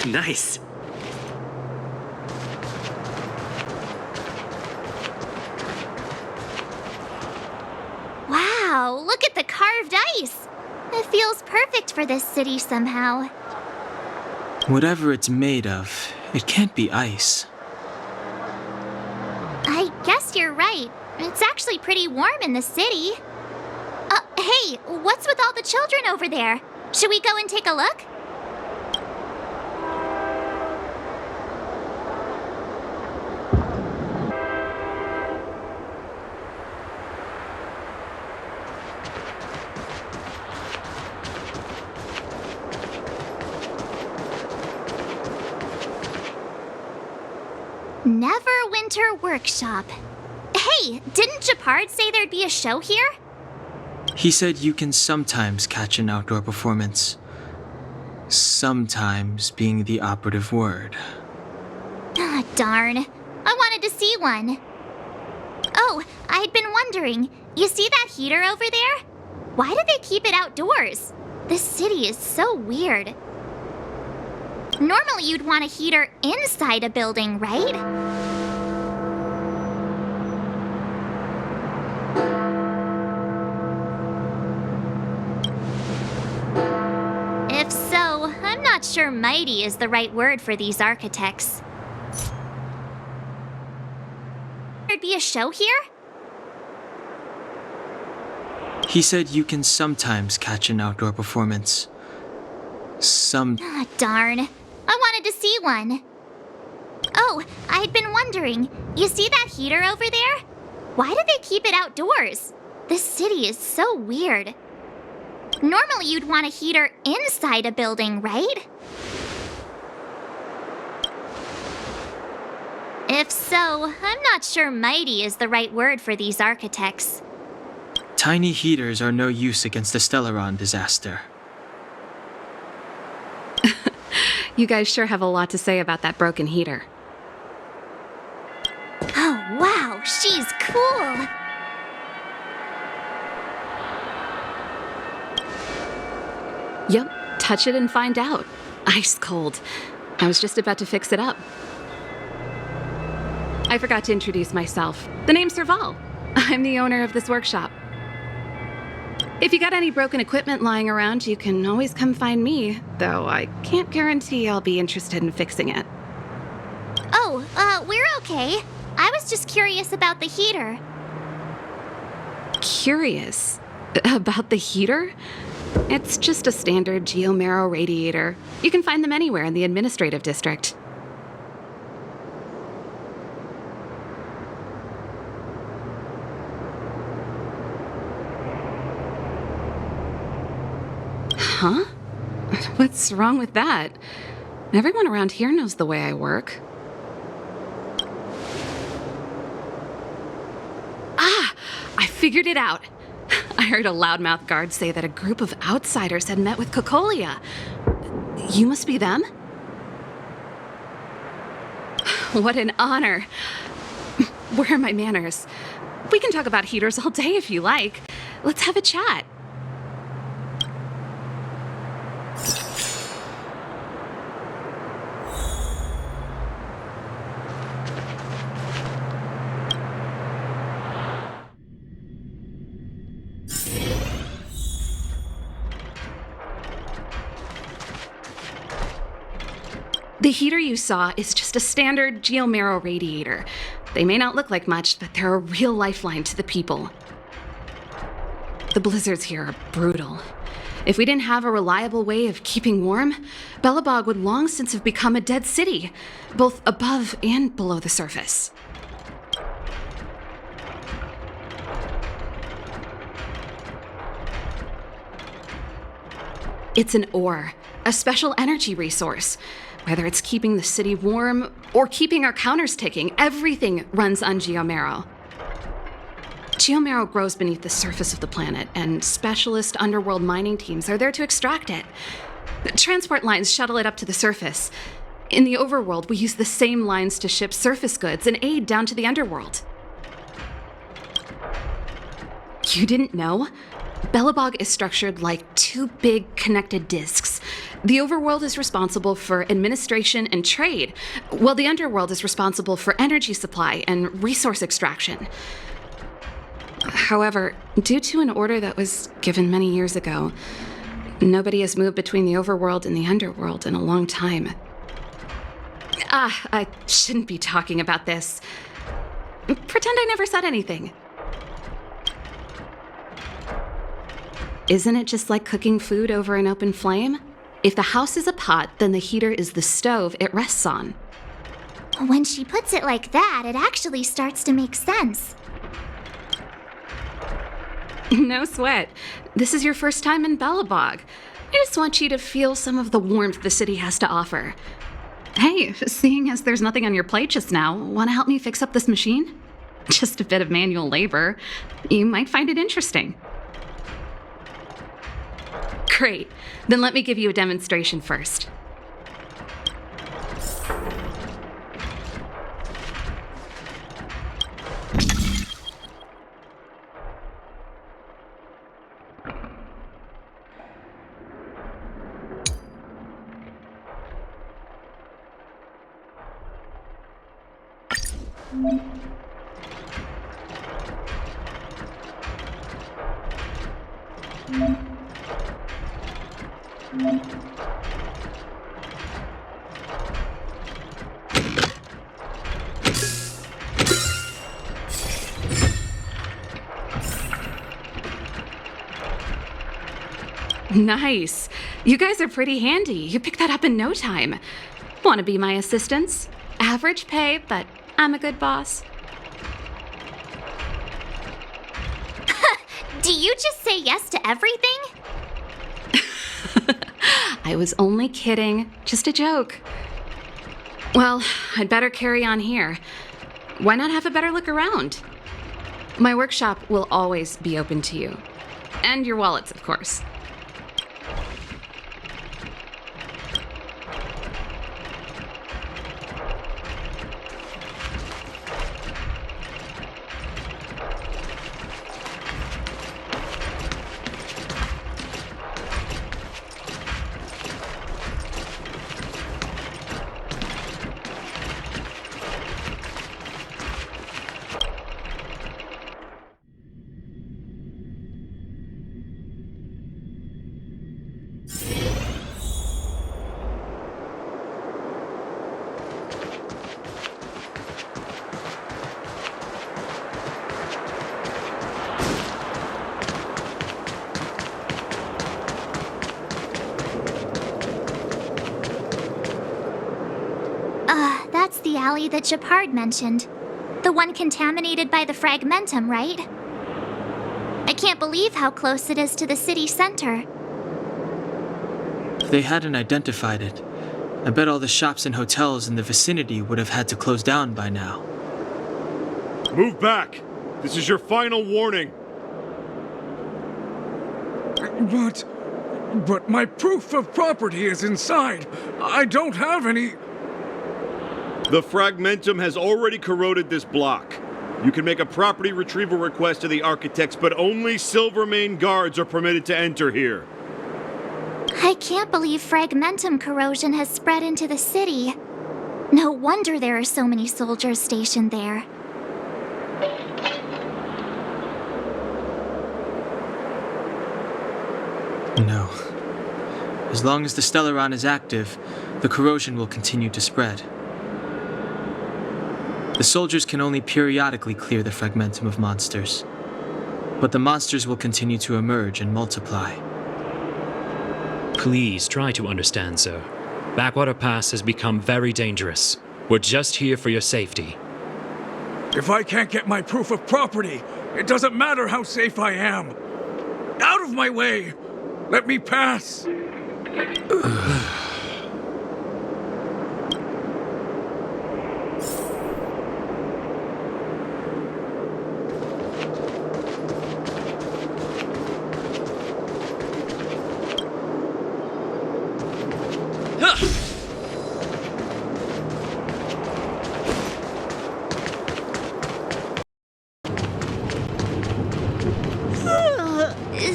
Nice. Wow, look at the carved ice. It feels perfect for this city somehow. Whatever it's made of, it can't be ice. I guess you're right. It's actually pretty warm in the city. Hey, what's with all the children over there? Should we go and take a look? Neverwinter Workshop. Hey, didn't Japard say there'd be a show here? He said you can sometimes catch an outdoor performance. Sometimes being the operative word. Ah, darn. I wanted to see one. Oh, I'd been wondering. You see that heater over there? Why do they keep it outdoors? This city is so weird. Normally you'd want a heater inside a building, right? If so, I'm not sure mighty is the right word for these architects. There'd be a show here? He said you can sometimes catch an outdoor performance. Ah, darn. I wanted to see one. Oh, I'd been wondering. You see that heater over there? Why do they keep it outdoors? This city is so weird. Normally you'd want a heater inside a building, right? If so, I'm not sure mighty is the right word for these architects. Tiny heaters are no use against the Stellaron disaster. You guys sure have a lot to say about that broken heater. Oh, wow, she's cool. Yep, touch it and find out. Ice cold. I was just about to fix it up. I forgot to introduce myself. The name's Serval. I'm the owner of this workshop. If you got any broken equipment lying around, you can always come find me, though I can't guarantee I'll be interested in fixing it. Oh, we're okay. I was just curious about the heater. Curious? About the heater? It's just a standard geomarrow radiator. You can find them anywhere in the administrative district. Huh? What's wrong with that? Everyone around here knows the way I work. Ah! I figured it out. I heard a loudmouth guard say that a group of outsiders had met with Cocolia. You must be them? What an honor. Where are my manners? We can talk about heaters all day if you like. Let's have a chat. The heater you saw is just a standard geomarrow radiator. They may not look like much, but they're a real lifeline to the people. The blizzards here are brutal. If we didn't have a reliable way of keeping warm, Belobog would long since have become a dead city, both above and below the surface. It's an ore, a special energy resource. Whether it's keeping the city warm or keeping our counters ticking, everything runs on geomarrow. Geomarrow grows beneath the surface of the planet, and specialist underworld mining teams are there to extract it. Transport lines shuttle it up to the surface. In the overworld, we use the same lines to ship surface goods and aid down to the underworld. You didn't know? Belobog is structured like two big connected disks. The overworld is responsible for administration and trade, while the underworld is responsible for energy supply and resource extraction. However, due to an order that was given many years ago, nobody has moved between the overworld and the underworld in a long time. I shouldn't be talking about this. Pretend I never said anything. Isn't it just like cooking food over an open flame? If the house is a pot, then the heater is the stove it rests on. When she puts it like that, it actually starts to make sense. No sweat. This is your first time in Bellabog. I just want you to feel some of the warmth the city has to offer. Hey, seeing as there's nothing on your plate just now, want to help me fix up this machine? Just a bit of manual labor. You might find it interesting. Great. Then let me give you a demonstration first. Nice. You guys are pretty handy. You picked that up in no time. Want to be my assistants? Average pay, but I'm a good boss. Do you just say yes to everything? I was only kidding. Just a joke. Well, I'd better carry on here. Why not have a better look around? My workshop will always be open to you. And your wallets, of course. That's the alley that Japard mentioned. The one contaminated by the fragmentum, right? I can't believe how close it is to the city center. If they hadn't identified it, I bet all the shops and hotels in the vicinity would have had to close down by now. Move back! This is your final warning! But my proof of property is inside. I don't have any... The fragmentum has already corroded this block. You can make a property retrieval request to the architects, but only Silvermane guards are permitted to enter here. I can't believe fragmentum corrosion has spread into the city. No wonder there are so many soldiers stationed there. No. As long as the Stellaron is active, the corrosion will continue to spread. The soldiers can only periodically clear the fragmentum of monsters, but the monsters will continue to emerge and multiply. Please try to understand, sir. Backwater Pass has become very dangerous. We're just here for your safety. If I can't get my proof of property, it doesn't matter how safe I am. Out of my way! Let me pass!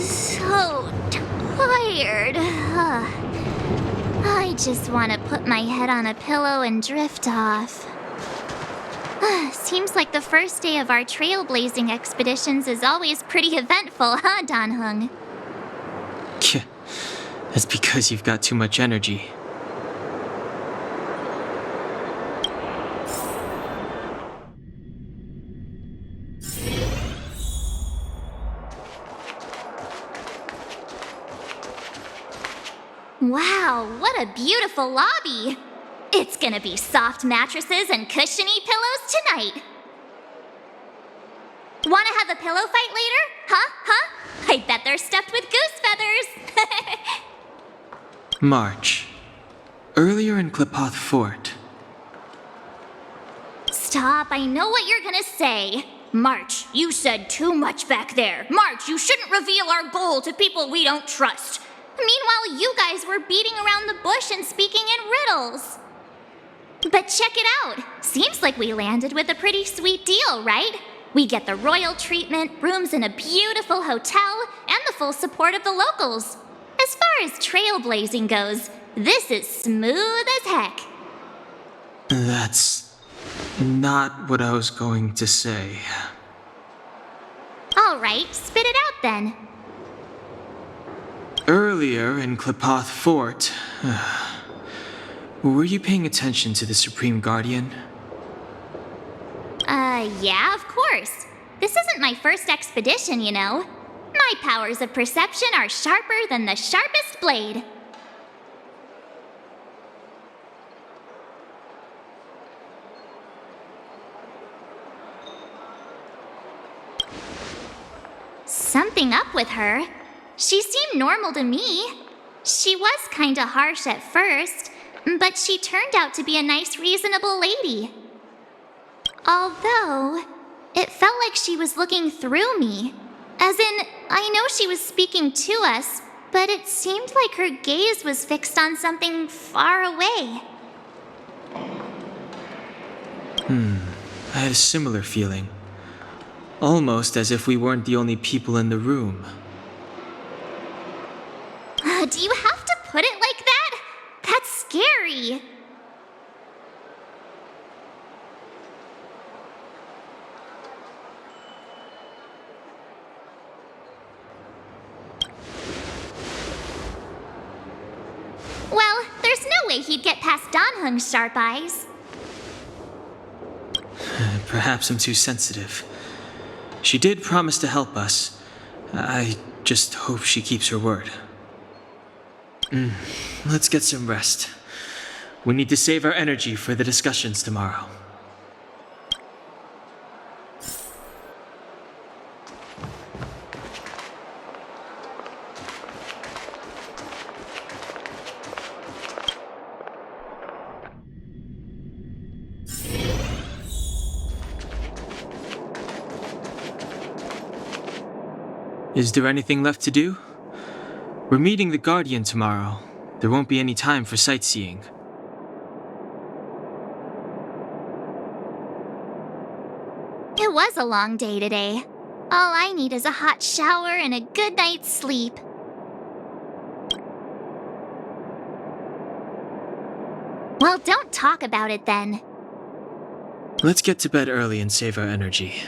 So tired. just want to put my head on a pillow and drift off. Seems like the first day of our trailblazing expeditions is always pretty eventful, huh, Dan-hung? That's because you've got too much energy. Wow, what a beautiful lobby! It's gonna be soft mattresses and cushiony pillows tonight. Wanna have a pillow fight later? Huh? I bet they're stuffed with goose feathers. March. Earlier in Klipoth Fort. Stop, I know what you're gonna say. March, you said too much back there. March, you shouldn't reveal our goal to people we don't trust. Meanwhile, you guys were beating around the bush and speaking in riddles. But check it out. Seems like we landed with a pretty sweet deal, right? We get the royal treatment, rooms in a beautiful hotel, and the full support of the locals. As far as trailblazing goes, this is smooth as heck. That's not what I was going to say. All right, spit it out then. Earlier in Klipoth Fort, were you paying attention to the Supreme Guardian? Yeah, of course. This isn't my first expedition, you know. My powers of perception are sharper than the sharpest blade. Something up with her. She seemed normal to me. She was kinda harsh at first, but she turned out to be a nice, reasonable lady. Although, it felt like she was looking through me. As in, I know she was speaking to us, but it seemed like her gaze was fixed on something far away. I had a similar feeling. Almost as if we weren't the only people in the room. Do you have to put it like that? That's scary. Well, there's no way he'd get past Dan-hung's sharp eyes. Perhaps I'm too sensitive. She did promise to help us. I just hope she keeps her word. Let's get some rest. We need to save our energy for the discussions tomorrow. Is there anything left to do? We're meeting the Guardian tomorrow. There won't be any time for sightseeing. It was a long day today. All I need is a hot shower and a good night's sleep. Well, don't talk about it then. Let's get to bed early and save our energy.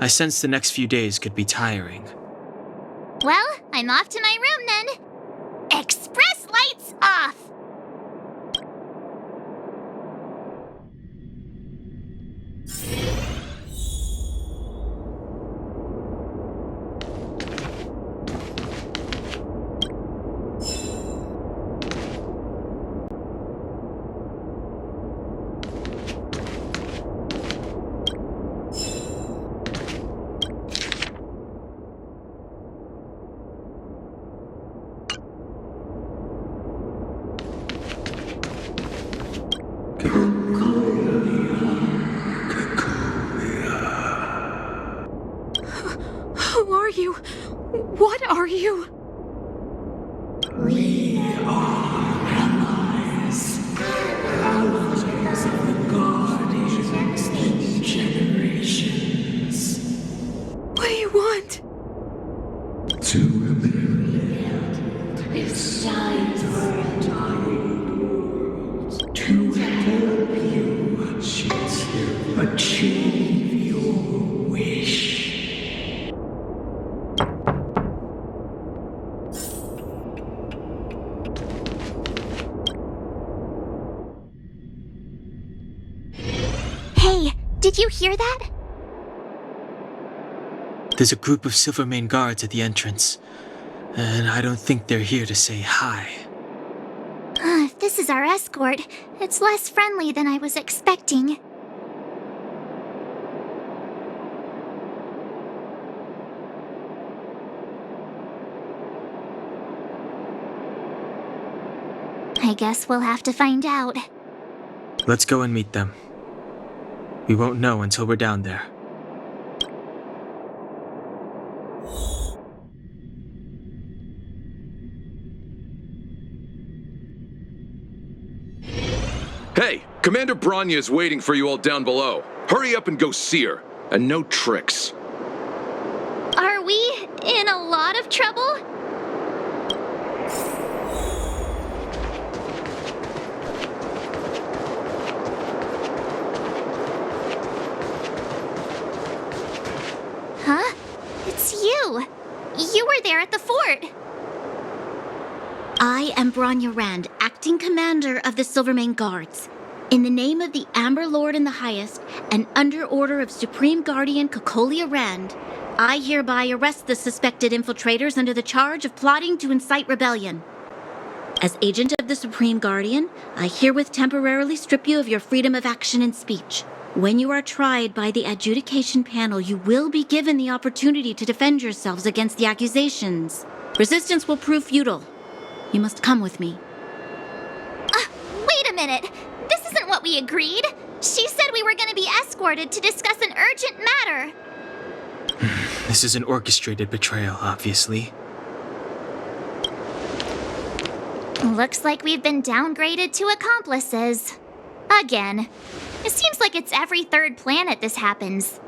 I sense the next few days could be tiring. Well, I'm off to my room then. Express lights off! Who are you? What are you? We are allies. Allies of the Guardians in generations. What do you want? To rebuild its time. help you achieve your wish. Hey, did you hear that? There's a group of Silvermane guards at the entrance, and I don't think they're here to say hi. If this is our escort, it's less friendly than I was expecting. I guess we'll have to find out. Let's go and meet them. We won't know until we're down there. Hey, Commander Bronya is waiting for you all down below. Hurry up and go see her. And no tricks. Are we in a lot of trouble? Huh? It's you! You were there at the fort! I am Bronya Rand, acting commander of the Silvermane Guards. In the name of the Amber Lord in the Highest, and under order of Supreme Guardian Cocolia Rand, I hereby arrest the suspected infiltrators under the charge of plotting to incite rebellion. As agent of the Supreme Guardian, I herewith temporarily strip you of your freedom of action and speech. When you are tried by the adjudication panel, you will be given the opportunity to defend yourselves against the accusations. Resistance will prove futile. You must come with me. Wait a minute! This isn't what we agreed! She said we were going to be escorted to discuss an urgent matter! This is an orchestrated betrayal, obviously. Looks like we've been downgraded to accomplices. Again. It seems like it's every third planet this happens.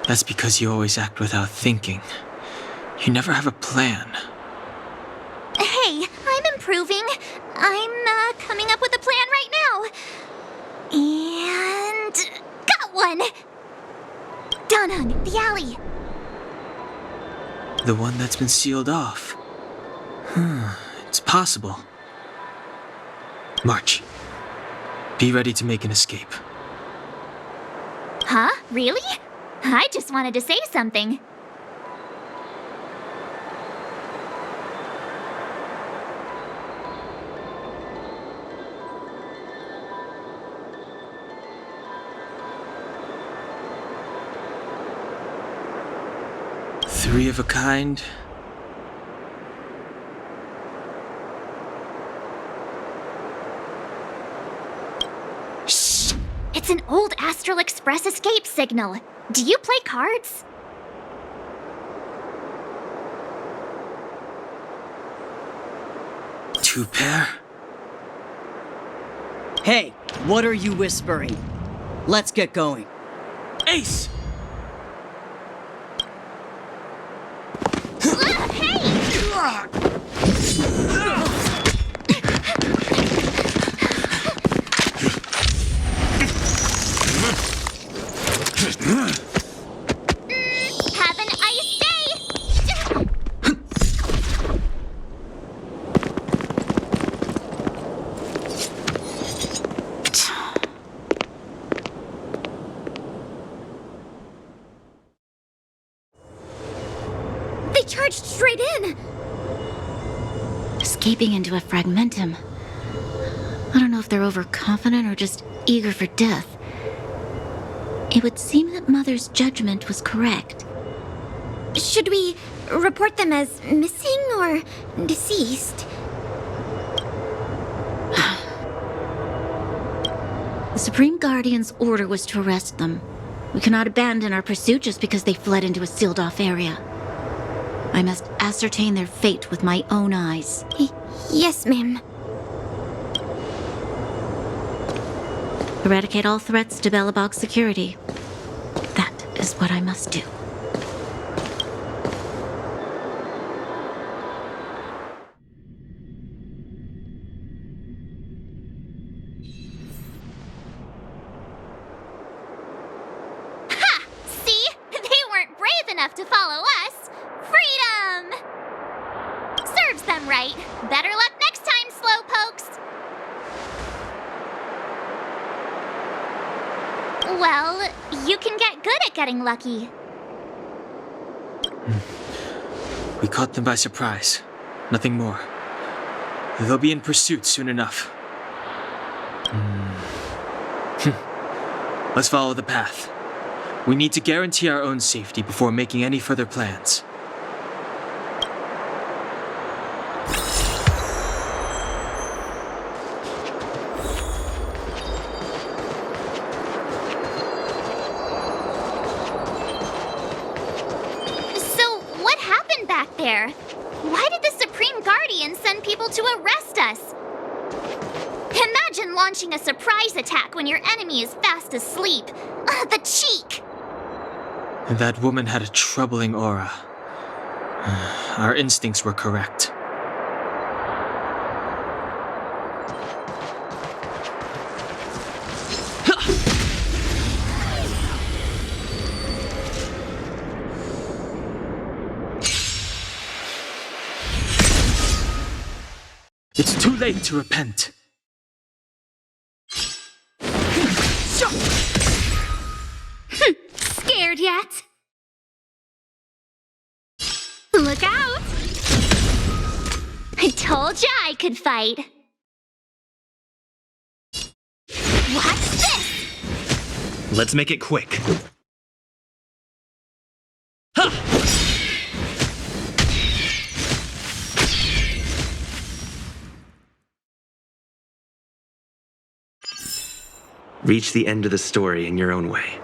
That's because you always act without thinking. You never have a plan. Hey, I'm improving. I'm coming up with a plan right now. And got one! Down on the alley. The one that's been sealed off. It's possible. March. Be ready to make an escape. Huh? Really? I just wanted to say something. Three of a kind. Shh! It's an old Astral Express escape signal. Do you play cards? Two pair? Hey, what are you whispering? Let's get going. Ace! Have an ice day! They charged straight in! Escaping into a fragmentum. I don't know if they're overconfident or just eager for death. It would seem that Mother's judgment was correct. Should we report them as missing or deceased? The Supreme Guardian's order was to arrest them. We cannot abandon our pursuit just because they fled into a sealed-off area. I must ascertain their fate with my own eyes. Yes, ma'am. Eradicate all threats to Belobog's security. That is what I must do. have to follow us. Freedom! Serves them right. Better luck next time, slowpokes. Well, you can get good at getting lucky. We caught them by surprise. Nothing more. They'll be in pursuit soon enough. Let's follow the path. We need to guarantee our own safety before making any further plans. So, what happened back there? Why did the Supreme Guardian send people to arrest us? Imagine launching a surprise attack when your enemy is fast asleep. The cheek! That woman had a troubling aura. Our instincts were correct. It's too late to repent. Scared yet? Look out! I told ya I could fight. What's this? Let's make it quick. Reach the end of the story in your own way.